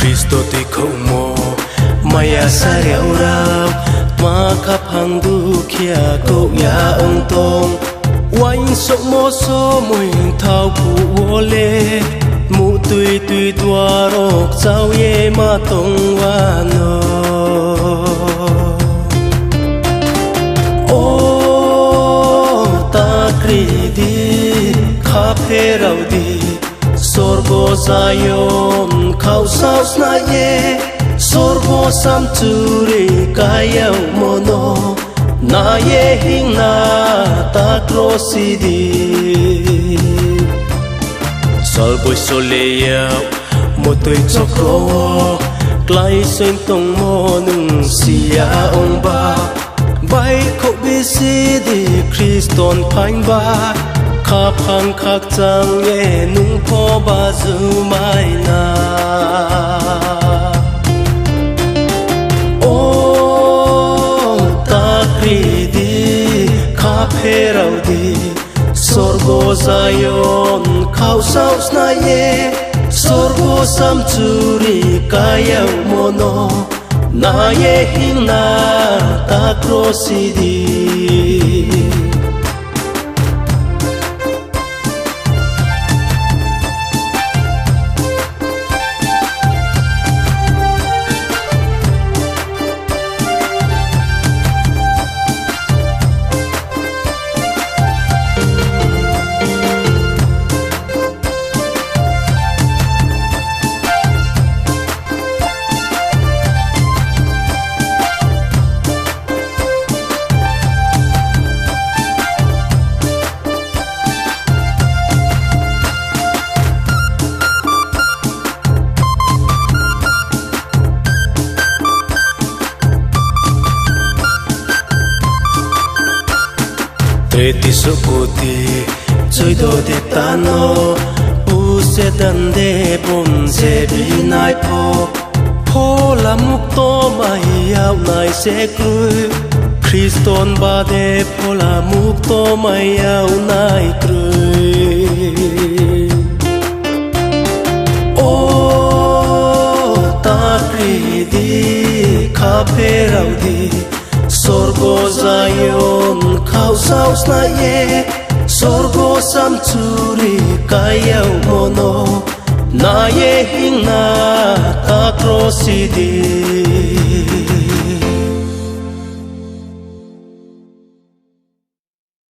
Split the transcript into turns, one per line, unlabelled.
Cristo ti không mô maya sa reo rao ma khắp hàng du kia cậu nhà ông tông oanh sông mô số mùi thao cụ vô lê mụ tùy tùy tua rọc sao ye ma tông wa no ô ta kri đi khắp he rau đi sorgo zayon khao sao sna ye sorgo sam turi kaya mono na ye hing na ta krosi di sol boy soleya mo tôi cho kro klai sen tong mo nung sia ong ba vai ko bi si di kriston phanh ba khắp hàng khắc chẳng nghe nung phô ba dư mai na ô ta kri đi khắp he rau đi sorgo zayon khao sao sna ye sorgo sam churi kaya mono na ye hing na ta krosi di Treti sokoti chơi đồ để ta no u se dan de bon se bi nai po la muk to mai ao nai se krui Kriston ba de po la muk to mai ao nai krui o ta kri di khắp he rau di sorgo zayon khao sao sna ye sorgo sam churi kaya mono na ye hing na ta krosi di